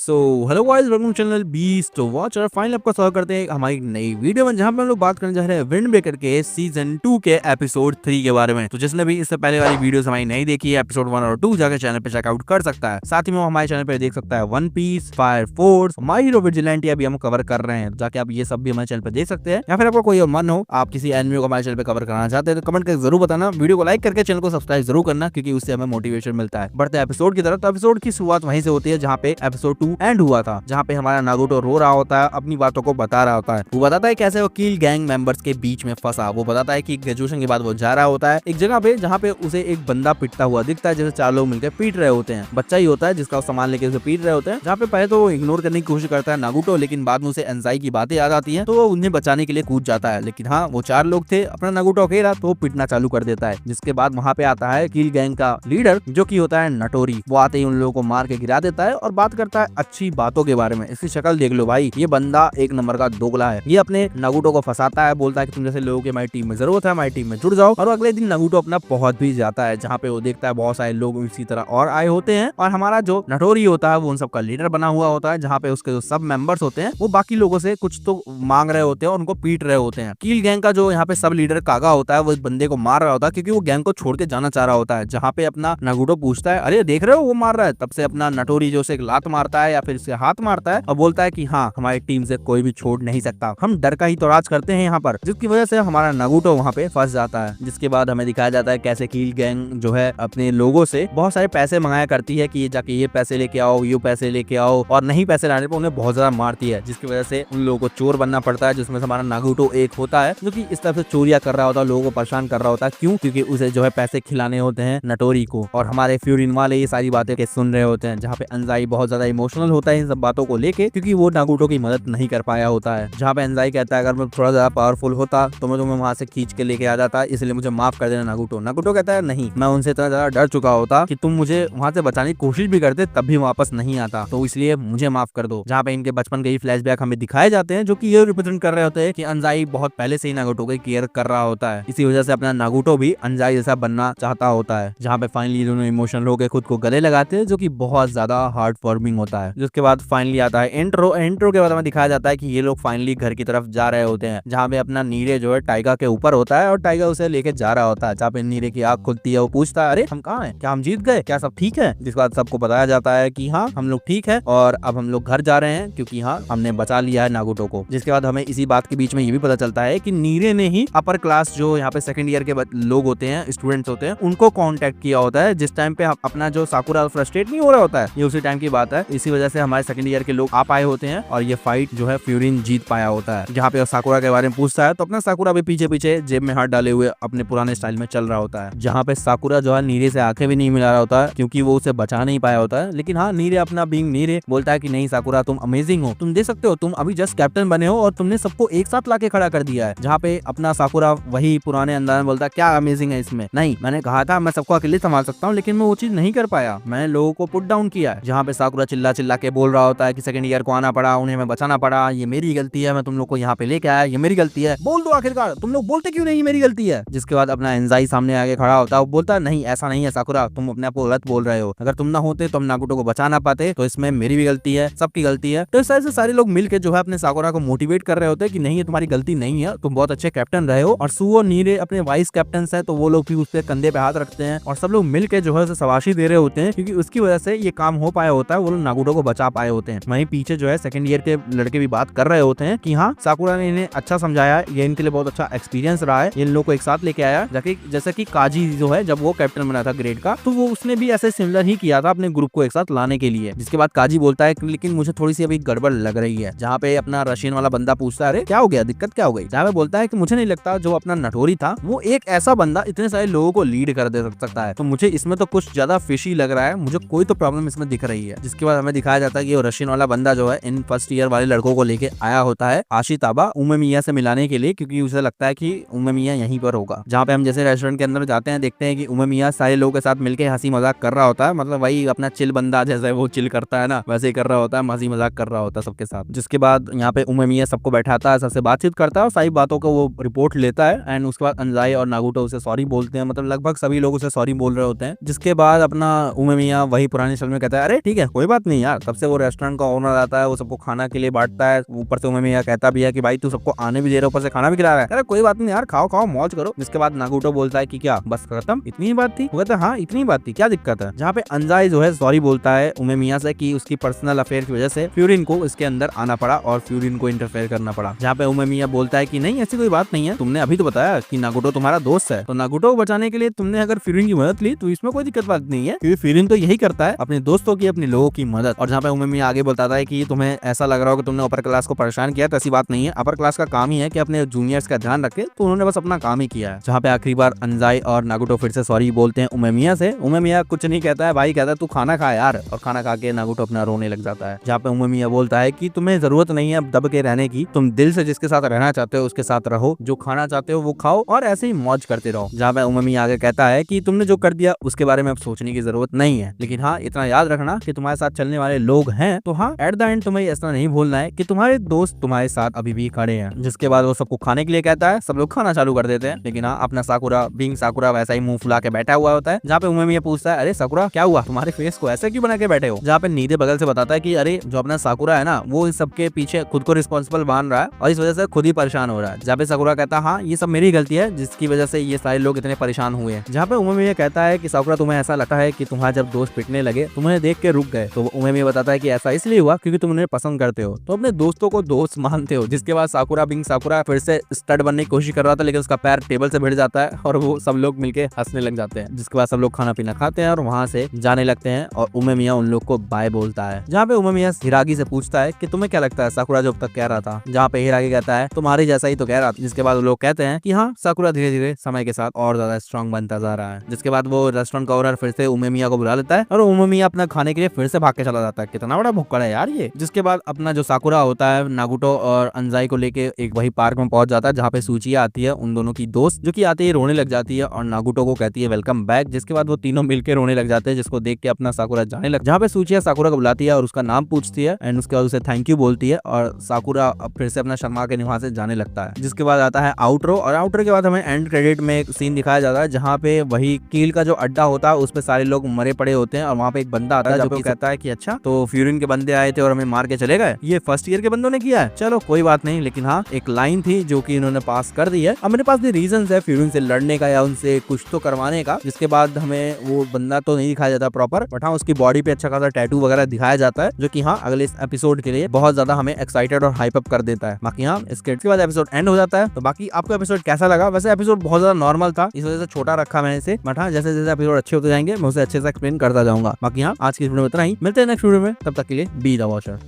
So hello guys, welcome channel beast watcher. Final आपका स्वागत करते हैं हमारी नई वीडियो में, जहां पे हम लोग बात करने जा रहे हैं विंड ब्रेकर के सीजन 2 के एपिसोड 3 के बारे में। तो जिसने भी इससे पहले वाली वीडियोस हमारी नहीं देखी है, एपिसोड 1 और 2 जाकर चैनल पे चेकआउट कर सकता है। साथ ही में हमारे चैनल पे देख सकता है One Piece, Fire Force, My Hero Vigilante अभी हम कवर कर रहे हैं। जाके आप ये सब भी हमारे चैनल पे देख सकते हैं, या फिर आपको कोई और मन हो, आप किसी एनिमे को हमारे चैनल पे कवर कराना चाहते हैं तो कमेंट करके जरूर बताना। वीडियो को लाइक करके चैनल को सब्सक्राइब जरूर करना, क्योंकि उससे हमें मोटिवेशन मिलता है। बढ़ते एपिसोड की तरफ। तो एपिसोड की शुरुआत वहीं से होती है जहाँ पे एपिसोड 2 एंड हुआ था, जहाँ पे हमारा नारुतो रो रहा होता है, अपनी बातों को बता रहा होता है। वो बताता है कैसे वो किल गैंग मेंबर्स के बीच में फंसा। वो बताता है कि ग्रेजुएशन के बाद वो जा रहा होता है एक जगह पे, जहाँ पे उसे एक बंदा पिटता हुआ दिखता है, जैसे 4 लोग मिलकर पीट रहे होते हैं। बच्चा ही होता है जिसका सामान लेके उसे पीट रहे होते हैं। जहाँ पे पहले तो वो इग्नोर करने की कोशिश करता है नारुतो, लेकिन बाद में उसे एंजाई की बातें याद आती है तो वो उन्हें बचाने के लिए कूद जाता है। लेकिन हाँ, वो 4 लोग थे, अपना नारुतो अकेला, तो पिटना चालू कर देता है। जिसके बाद वहाँ पे आता है किल गैंग का लीडर, जो की होता है नटोरी। वो आते ही उन लोगों को मार के गिरा देता है और बात करता है अच्छी बातों के बारे में। इसकी शक्ल देख लो भाई, ये बंदा एक नंबर का दोगला है। ये अपने नारुतो को फंसाता है, बोलता है कि तुम जैसे लोगों की हमारी टीम में जरूरत है, हमारी टीम में जुड़ जाओ। और अगले दिन नारुतो अपना पहुंच भी जाता है, जहाँ पे वो देखता है बहुत सारे लोग इसी तरह और आए होते हैं। और हमारा जो नटोरी होता है वो उन सबका लीडर बना हुआ होता है, जहाँ पे उसके जो सब मेंबर्स होते हैं वो बाकी लोगों से कुछ तो मांग रहे होते हैं और उनको पीट रहे होते हैं। किल गैंग का जो यहाँ पे सब लीडर कागा होता है, वो इस बंदे को मार रहा होता है, क्योंकि वो गैंग को छोड़ के जाना चाह रहा होता है। जहाँ पे अपना नारुतो पूछता है, अरे देख रहे हो वो मार रहा है। तब से अपना नटोरी जो उसे एक लात मारता है या फिर इसके हाथ मारता है और बोलता है कि हाँ, हमारी टीम से कोई भी छोड़ नहीं सकता, हम डर का ही तो राज करते हैं यहाँ पर। जिसकी वजह से हमारा नारुतो वहाँ पे फंस जाता है। जिसके बाद हमें दिखाया जाता है कैसे किल गैंग जो है अपने लोगों से बहुत सारे पैसे मंगाया करती है कि ये जाके ये पैसे लेके आओ, ये पैसे लेके आओ, और नहीं पैसे लाने पर उन्हें बहुत ज्यादा मारती है। जिसकी वजह से उन लोगों को चोर बनना पड़ता है, जिसमें से हमारा नारुतो एक होता है जो कि इस तरह से चोरियां कर रहा होता है, लोगों को परेशान कर रहा होता है। क्यों? क्योंकि उसे जो है पैसे खिलाने होते हैं नटोरी को। और हमारे फ्यूरिन वाले ये सारी बातें सुन रहे होते हैं, जहाँ पे अंजाई बहुत ज्यादा इमोशनल होता है इन सब बातों को लेके, क्योंकि वो नारुतो की मदद नहीं कर पाया होता है। जहाँ पे अंजाई कहता है अगर मैं थोड़ा ज्यादा पावरफुल होता तो मैं तुम्हें वहां से खींच के लेके आ जाता, इसलिए मुझे माफ कर देना नारुतो। नारुतो कहता है नहीं, मैं उनसे इतना ज्यादा डर चुका होता कि तुम मुझे वहां से बचाने की कोशिश भी करते तब भी वापस नहीं आता, तो इसलिए मुझे माफ कर दो। जहाँ पे इनके बचपन के ही फ्लैशबैक हमें दिखाए जाते हैं, जो कि ये रिप्रेजेंट कर रहे होते हैं कि अंजाई बहुत पहले से ही नारुतो की केयर कर रहा होता है। इसी वजह से अपना नारुतो भी अंजाई जैसा बनना चाहता होता है। जहाँ पे फाइनली दोनों इमोशनल होकर खुद को गले लगाते हैं, जो कि बहुत ज्यादा हार्ट वार्मिंग होता है। जिसके बाद फाइनली आता है इंट्रो। इंट्रो के बाद हमें दिखाया जाता है कि ये लोग फाइनली घर की तरफ जा रहे होते हैं, जहाँ पे अपना नीरे जो है टाइगा के ऊपर होता है और टाइगा उसे लेके जा रहा होता है। जहाँ पे नीरे की आंख खुलती है, वो पूछता है अरे हम कहाँ हैं, क्या हम जीत गए, क्या सब ठीक है? जिसके बाद सबको बताया जाता है कि हाँ, हम लोग ठीक है और अब हम लोग घर जा रहे हैं, क्योंकि हाँ, हमने बचा लिया है नारुतो को। जिसके बाद हमें इसी बात के बीच में ये भी पता चलता है कि नीरे ने ही अपर क्लास जो यहाँ पे सेकंड ईयर के लोग होते हैं, स्टूडेंट्स होते हैं, उनको कांटेक्ट किया होता है, जिस टाइम पे अपना जो साकुरा फ्रस्ट्रेट नहीं हो रहा होता है, ये उसी टाइम की बात है। इसी वजह से हमारे सेकंड ईयर के लोग आ पाए होते हैं और ये फाइट जो है फ्यूरिन जीत पाया होता है। जहाँ पे साकुरा के बारे में पूछता है तो अपना साकुरा भी पीछे पीछे जेब में हाथ डाले हुए अपने पुराने स्टाइल में चल रहा होता है। जहाँ पे साकुरा जो है नीरे से आंखें भी नहीं मिला रहा होता है, क्योंकि वो उसे बचा नहीं पाया होता है। लेकिन हाँ, नीरे अपना बीइंग नीरे बोलता है कि नहीं साकुरा, तुम अमेजिंग हो, तुम दे सकते हो, तुम अभी जस्ट कैप्टन बने हो और तुमने सबको एक साथ लाके खड़ा कर दिया है। जहाँ पे अपना साकुरा वही पुराने अंदाज में बोलता है क्या अमेजिंग है इसमें? नहीं, मैंने कहा था मैं सबको अकेले संभाल सकता हूँ, लेकिन मैं वो चीज नहीं कर पाया, मैंने लोगों को पुट डाउन किया है। जहाँ पे साकुरा चिल्ला चिल्ला के बोल रहा होता है कि सेकंड ईयर को आना पड़ा, उन्हें मैं बचाना पड़ा, ये मेरी गलती है, मैं तुम लोग को यहाँ पे लेके आया, ये मेरी गलती है, बोल दो आखिरकार, तुम लोग बोलते क्यों नहीं मेरी गलती है? जिसके बाद अपना एंजाई सामने आके खड़ा होता है, वो बोलता है नहीं, ऐसा नहीं है साकुरा, तुम अपने आप को गलत बोल रहे हो, अगर तुम ना होते तो हम नारुतो को बचा ना पाते, तो इसमें मेरी भी गलती है, सबकी गलती है। तो इस तरह से सारे लोग मिलकर जो है अपने साकुरा को मोटिवेट कर रहे होते हैं कि नहीं, ये तुम्हारी गलती नहीं है, तुम बहुत अच्छे कैप्टन रहे हो। और सुओ नीरे अपने वाइस कैप्टन है, तो वो लोग भी उसके कंधे पे हाथ रखते हैं और सब लोग मिलकर जो है उसे शाबाशी दे रहे होते हैं, क्योंकि उसकी वजह से ये काम हो पाया होता है, वो लोग नारुतो को बचा पाए होते हैं। वहीं पीछे जो है सेकंड ईयर के लड़के भी बात कर रहे होते हैं कि हाँ, साकुरा ने इन्हें अच्छा समझाया, ये इनके लिए बहुत अच्छा एक्सपीरियंस रहा है, इन लोग को एक साथ लेके आया। जैसे कि काजी जो है, जब वो कैप्टन बना था ग्रेड का, तो वो उसने भी ऐसे सिमिलर ही किया था अपने ग्रुप को एक साथ लाने के लिए। जिसके बाद काजी बोलता है लेकिन मुझे थोड़ी सी अभी गड़बड़ लग रही है। जहाँ पे अपना रशियन वाला बंदा पूछता है अरे क्या हो गया, दिक्कत क्या हो गई? जहाँ पे बोलता है कि मुझे नहीं लगता जो अपना नटोरी था वो एक ऐसा बंदा इतने सारे लोगों को लीड कर दे सकता है, तो मुझे इसमें तो कुछ ज्यादा फिशी लग रहा है, मुझे कोई तो प्रॉब्लम इसमें दिख रही है। जिसके बाद हमें दिखाया जाता है कि वो रशियन वाला बंदा जो है इन फर्स्ट ईयर वाले लड़कों को लेके आया होता है आशिताबा उमेमिया से मिलाने के लिए, क्योंकि उसे लगता है कि उमेमिया यहीं पर होगा। जहाँ पे हम जैसे रेस्टोरेंट के अंदर जाते हैं, देखते हैं कि उमेमिया सारे लोगों के साथ मिलके हंसी मजाक कर रहा होता है, मतलब वही अपना चिल बंदा जैसे वो चिल करता है ना, वैसे ही कर रहा होता है, हंसी मजाक कर रहा होता है सबके साथ। जिसके बाद यहाँ पे उमेमिया सबको बैठाता है, सबसे बातचीत करता है और सारी बातों को वो रिपोर्ट लेता है। एंड उसके बाद अंजाई और नारुतो उसे सॉरी बोलते हैं, मतलब लगभग सभी लोग उसे सॉरी बोल रहे होते हैं। जिसके बाद अपना उमेमिया वही पुराने शल में कहता है अरे ठीक है, कोई बात नहीं यार, यार। तब से वो रेस्टोरेंट का ओनर आता है, वो सबको खाना के लिए बांटता है, ऊपर से उमेमिया कहता भी है कि भाई तू सबको आने भी दे रहा है, ऊपर से खाना भी खिला रहा है। अरे कोई बात नहीं यार, खाओ खाओ मौज करो। जिसके बाद नागुटो बोलता है कि क्या बस खत्म, इतनी ही बात थी? वो कहता है हाँ इतनी ही बात थी, क्या दिक्कत है? जहाँ पे अंजाई जो है सॉरी बोलता है उमेमिया से कि उसकी पर्सनल अफेयर की वजह से फ्यूरिन को इसके अंदर आना पड़ा और फ्यूरिन को इंटरफेयर करना पड़ा। जहाँ पे उमेमिया बोलता है कि नहीं ऐसी कोई बात नहीं है, तुमने अभी तो बताया कि नागुटो तुम्हारा दोस्त है, तो नागुटो को बचाने के लिए तुमने अगर फ्यूरिन की मदद ली तो इसमें कोई दिक्कत बात नहीं है, क्योंकि फ्यूरिन तो यही करता है, अपने दोस्तों की अपने लोगों की मदद। और जहाँ पे उमेमिया आगे बताता है कि तुम्हें ऐसा लग रहा हो कि तुमने अपर क्लास को परेशान किया, तो ऐसी बात नहीं है। अपर क्लास का काम ही है कि अपने जूनियर्स का ध्यान रखे, तो उन्होंने बस अपना काम ही किया है। जहाँ पे आखिरी बार अंजाई और नागुटो फिर से सॉरी बोलते हैं उमेमिया से। उमेमिया कुछ नहीं कहता है भाई, कहता है तू खाना खा यार, और खाना खा के नागुटो अपना रोने लग जाता है। जहाँ पे उमेमिया बोलता है कि तुम्हें जरूरत नहीं है अब दब के रहने की, तुम दिल से जिसके साथ रहना चाहते हो उसके साथ रहो, जो खाना चाहते हो वो खाओ और ऐसे ही मौज करते रहो। जहाँ पे उमेमिया आगे कहता है कि तुमने जो कर दिया उसके बारे में अब सोचने की जरूरत नहीं है, लेकिन हाँ इतना याद रखना कि तुम्हारे साथ चलने वाले लोग हैं, तो हाँ एट द एंड तुम्हें ऐसा नहीं भूलना है कि तुम्हारे दोस्त तुम्हारे साथ अभी भी खड़े हैं। जिसके बाद वो सबको खाने के लिए कहता है, सब लोग खाना चालू कर देते हैं, लेकिन हाँ अपना साकुरा बीइंग साकुरा वैसा ही मुंह फुला के बैठा हुआ होता है। जहाँ पे उमेमिया पूछता है अरे साकुरा क्या हुआ, तुम्हारे फेस को ऐसे क्यों बना के बैठे हो? जहाँ पे नीदे बगल से बताता है कि अरे जो अपना साकुरा है ना, वो इस सबके पीछे खुद को रिस्पॉन्सिबल मान रहा है और इस वजह से खुद ही परेशान हो रहा है। जहाँ पे साकुरा कहता है हाँ ये सब मेरी गलती है जिसकी वजह से ये सारे लोग इतने परेशान हुए हैं। जहाँ पे उमेमिया कहता है कि साकुरा तुम्हें ऐसा लगता है कि तुम्हारा जब दोस्त पिटने लगे तुम्हें देख के रुक गए, तो उमेमिया बताता है कि ऐसा इसलिए हुआ क्योंकि तुम उन्हें पसंद करते हो, तो अपने दोस्तों को दोस्त मानते हो। जिसके बाद साकुरा बिंग साकुरा फिर से स्टड बनने की कोशिश कर रहा था, लेकिन उसका पैर टेबल से भिड़ जाता है और वो सब लोग मिलके हंसने लग जाते हैं। जिसके बाद सब लोग खाना पीना खाते हैं और वहां से जाने लगते हैं और उमेमिया उन लोग को बाय बोलता है। जहाँ पे उमेमिया हिरागी से पूछता है कि तुम्हें क्या लगता है साकुरा जो अब तक कह रहा था? जहाँ पे हिरागी कहता है तुम्हारे जैसा ही तो कह रहा था। जिसके बाद लोग कहते हैं कि हाँ साकुरा धीरे धीरे समय के साथ और ज्यादा स्ट्रॉन्ग बनता जा रहा है। जिसके बाद वो रेस्टोरेंट का ओनर फिर से उमेमिया को बुला लेता है और उमेमिया अपना खाने के लिए फिर से भाग के चला जाता है। कितना बड़ा भुक्कड़ है यार ये। जिसके बाद अपना जो साकुरा होता है नागुटो और अंजाई को लेके एक वही पार्क में पहुंच जाता है, जहाँ पे सूचिया आती है उन दोनों की दोस्त, जो कि आते ही रोने लग जाती है और नागुटो को कहती है वेलकम बैक। जिसके बाद वो तीनों मिलकर रोने लग जाते हैं, जिसको देख के अपना साकुरा जाने लग। जहाँ पे सूचिया साकुरा को बुलाती है और उसका नाम पूछती है एंड उसके बाद उसे थैंक यू बोलती है और साकुरा फिर से अपना शर्मा के वहां से जाने लगता है। जिसके बाद आता है आउटरो और आउटरो के बाद हमें एंड क्रेडिट में एक सीन दिखाया जाता है, जहाँ पे वही कील का जो अड्डा होता है उस पे सारे लोग मरे पड़े होते हैं और वहाँ पे एक बंदा आता है जो कहता है कि अच्छा तो फ्यूरिन के बंदे आए थे और हमें मार के चले गए, ये फर्स्ट ईयर के बंदों ने किया है, चलो कोई बात नहीं। लेकिन हाँ एक लाइन थी जो कि इन्होंने पास कर दी है। अब मेरे पास भी रीजंस है फ्यूरिन से लड़ने का या उनसे कुछ तो करवाने का। जिसके बाद हमें वो बंदा तो नहीं दिखाया जाता प्रॉपर, बट हाँ उसकी बॉडी पे अच्छा खासा टैटू वगैरह दिखाया जाता है, जो कि हाँ अगले एपिसोड के लिए बहुत ज्यादा हमें एक्साइटेड और हाइप अप कर देता है। बाकी हाँ इसके बाद एपिसोड एंड हो जाता है। तो बाकी आपको एपिसोड कैसा लगा? वैसे एपिसोड बहुत ज्यादा नॉर्मल था, इस वजह से छोटा रखा मैंने इसे, बट हाँ जैसे जैसे एपिसोड अच्छे होते जाएंगे मैं उसे अच्छे से एक्सप्लेन करता जाऊंगा। बाकी हाँ आज की वीडियो में इतना ही, मिलते हैं नेक्स्ट वीडियो में, तब तक के लिए बी द वॉचर।